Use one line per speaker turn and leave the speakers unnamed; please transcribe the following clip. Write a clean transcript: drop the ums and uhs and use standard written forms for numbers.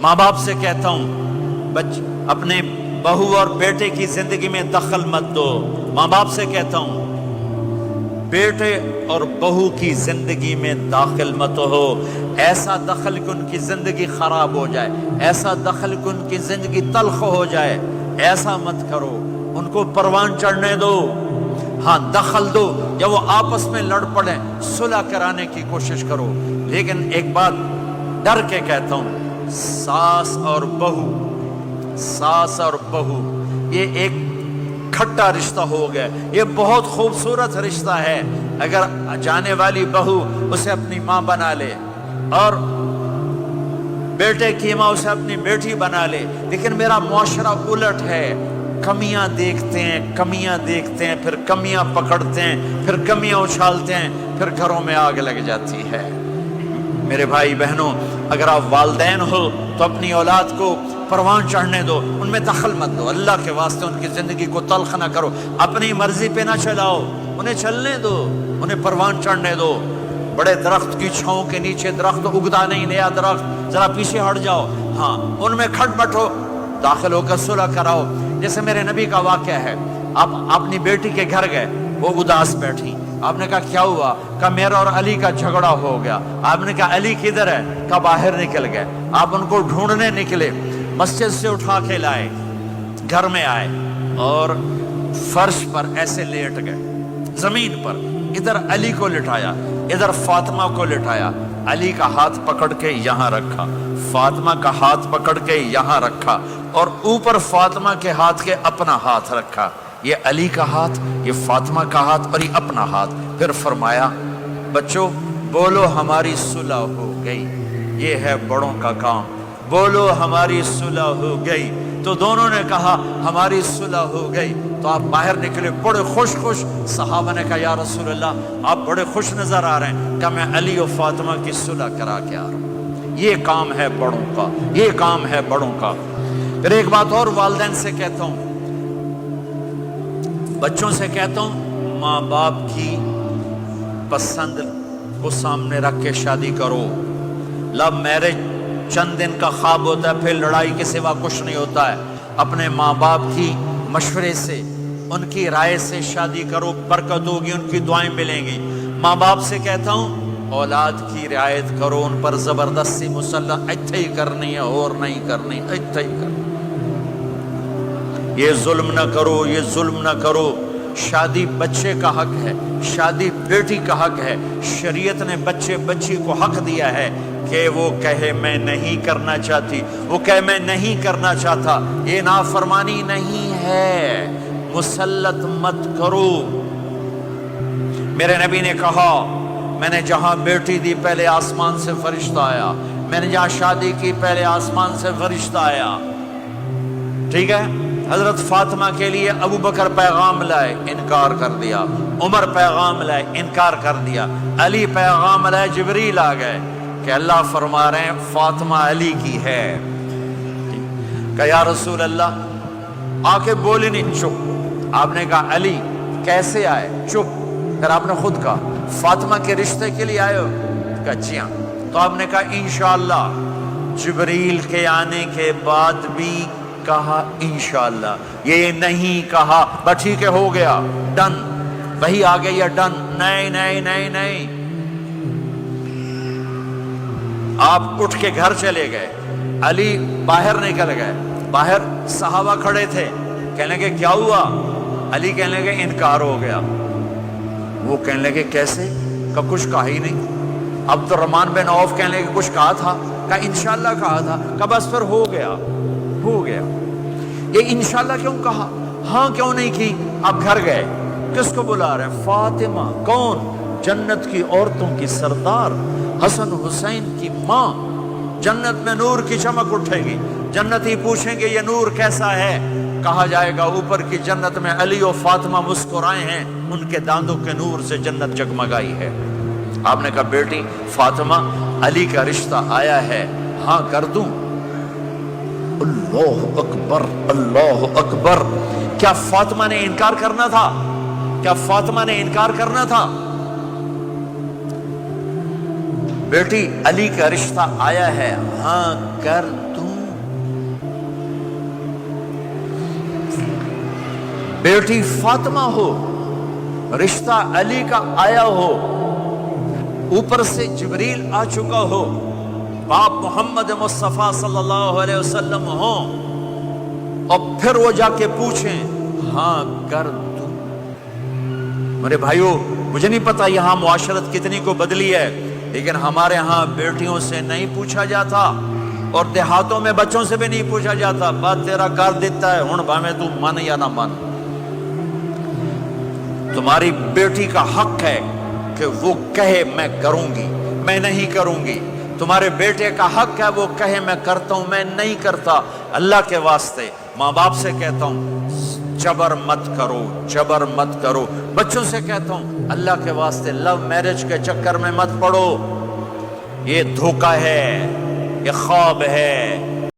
माँ बाप से कहता हूँ अपने बहू और बेटे की जिंदगी में दखल मत दो। माँ बाप से कहता हूँ बेटे और बहू की जिंदगी में दाखिल मत हो। ऐसा दखल कि उनकी जिंदगी खराब हो जाए, ऐसा दखल कि उनकी जिंदगी तल्ख हो जाए, ऐसा मत करो। उनको परवान चढ़ने दो, हाँ दखल दो। या वो आपस में लड़ पड़े, सुलह कराने की कोशिश करो। लेकिन एक बात डर के कहता हूँ, सास और बहू ये एक खट्टा रिश्ता हो गया। ये बहुत खूबसूरत रिश्ता है। अगर जाने वाली बहू उसे अपनी माँ बना ले और बेटे की माँ उसे अपनी बेटी बना ले, लेकिन मेरा मुआशरा उलट है। कमियां देखते हैं, फिर कमियां पकड़ते हैं, फिर कमियां उछालते हैं, फिर घरों में आग लग जाती है। मेरे भाई बहनों, अगर आप वालिदैन हो तो अपनी औलाद को परवान चढ़ने दो, उनमें दखल मत दो। अल्लाह के वास्ते उनकी जिंदगी को तल्ख ना करो, अपनी मर्जी पे ना चलाओ, उन्हें चलने दो, उन्हें परवान चढ़ने दो। बड़े दरख्त की छांव के नीचे दरख्त उगता नहीं, नया दरख्त, जरा पीछे हट जाओ, हाँ उनमें खटपटो, दाखिल होकर सुलह कराओ। जैसे मेरे नबी का वाक़या है, आप अपनी बेटी के घर गए, वो उदास बैठी, आपने कहा क्या हुआ? कहा मेरा और अली का झगड़ा हो गया। आपने कहा अली किधर है? कहा बाहर निकल गए। आप उनको ढूंढने निकले, मस्जिद से उठा के लाए, घर में आए और फर्श पर ऐसे लेट गए, जमीन पर। इधर अली को लिटाया, इधर फातिमा को लिटाया। अली का हाथ पकड़ के यहाँ रखा, फातिमा का हाथ पकड़ के यहाँ रखा, और ऊपर फातिमा के हाथ के अपना हाथ रखा। ये अली का हाथ, ये फातिमा का हाथ और ये अपना हाथ। फिर फरमाया बच्चों बोलो हमारी सुलह हो गई। ये है बड़ों का काम, बोलो हमारी सुलह हो गई। तो दोनों ने कहा हमारी सुलह हो गई। तो आप बाहर निकले बड़े खुश। सहाबा ने कहा या रसूल अल्लाह आप बड़े खुश नजर आ रहे हैं। कहा मैं अली और फातिमा की सुलह करा के आ रहा हूँ। ये काम है बड़ों का, ये काम है बड़ों का। फिर एक बात और वालिदैन से कहता हूँ, बच्चों से कहता हूँ, माँ बाप की पसंद को सामने रख के शादी करो। लव मैरिज चंद दिन का ख्वाब होता है, फिर लड़ाई के सिवा कुछ नहीं होता है। अपने माँ बाप की मशवरे से, उनकी राय से शादी करो, बरकत होगी, उनकी दुआएं मिलेंगी। माँ बाप से कहता हूँ औलाद की रियायत करो, उन पर जबरदस्ती मुसल्लत इत्थे ही करनी है और नहीं करनी, इत्थे ही करनी। ये जुल्म न करो, ये जुल्म न करो। शादी बच्चे का हक है, शादी बेटी का हक है। शरीयत ने बच्ची को हक दिया है कि वो कहे मैं नहीं करना चाहती, वो कहे मैं नहीं करना चाहता। ये नाफरमानी नहीं है, मुसल्लत मत करो। मेरे नबी ने कहा मैंने जहां बेटी दी पहले आसमान से फरिश्ता आया, मैंने जहां शादी की पहले आसमान से फरिश्ता आया। ठीक है, हजरत फातिमा के लिए अबू बकर पैगाम लाए, इनकार कर दिया। उमर पैगाम लाए, इनकार कर दिया। अली पैगाम लाए, जिब्रील आ गए कि अल्लाह फरमा रहे हैं फातिमा अली की है। कहा या रसूल अल्लाह, आके बोले नहीं, चुप। आपने कहा अली कैसे आए? चुप। फिर आपने खुद कहा फातिमा के रिश्ते के लिए आए हो? कहा जी हाँ। तो आपने कहा इंशाअल्लाह। जिब्रील के आने के बाद भी कहा इंशाअल्लाह, ये नहीं कहा बस ठीक है हो गया डन, वही आ गई है डन। नहीं नहीं नहीं नहीं, आप उठ के घर चले गए, अली बाहर निकल गए। बाहर सहाबा खड़े थे, कहने लगे क्या हुआ? अली कहने लगे इनकार हो गया। वो कहने लगे कैसे? कब कुछ कहा ही नहीं। अब्दुर्रहमान बिन औफ कहने लगे कुछ कहा था? कहा इंशाअल्लाह कहा था। कहा बस फिर हो गया, हो गया। ये इंशाअल्लाह क्यों कहा? हाँ क्यों नहीं की? आप घर गए, किसको बुला रहे हैं? फातिमा। कौन? जन्नत की औरतों की सरदार, हसन हुसैन की माँ। जन्नत में नूर की चमक उठेगी, जन्नती पूछेंगे ये नूर कैसा है? कहा जाएगा ऊपर की जन्नत में अली और फातिमा मुस्कुराए हैं, उनके दांतों के नूर से जन्नत जगमगाई है। आपने कहा बेटी फातिमा अली का रिश्ता आया है, हाँ कर दूं? अल्लाह अकबर, अल्लाह अकबर। क्या फातिमा ने इनकार करना था? क्या फातिमा ने इनकार करना था? बेटी अली का रिश्ता आया है, हाँ कर दूं। بیٹی فاطمہ ہو، رشتہ علی کا آیا ہو، اوپر سے جبریل آ چکا ہو، باپ محمد مصطفیٰ صلی اللہ علیہ وسلم ہو، اور پھر وہ جا کے پوچھیں ہاں کر دوں۔ میرے بھائیو، مجھے نہیں پتا یہاں معاشرت کتنی کو بدلی ہے، لیکن ہمارے ہاں بیٹیوں سے نہیں پوچھا جاتا، اور دیہاتوں میں بچوں سے بھی نہیں پوچھا جاتا، بات تیرا کر دیتا ہے ہن بھاویں تو من یا نہ من۔ تمہاری بیٹی کا حق ہے کہ وہ کہے میں کروں گی، میں نہیں کروں گی۔ تمہارے بیٹے کا حق ہے وہ کہے میں کرتا ہوں، میں نہیں کرتا۔ اللہ کے واسطے ماں باپ سے کہتا ہوں جبر مت کرو، جبر مت کرو۔ بچوں سے کہتا ہوں اللہ کے واسطے لو میرج کے چکر میں مت پڑو، یہ دھوکہ ہے، یہ خواب ہے،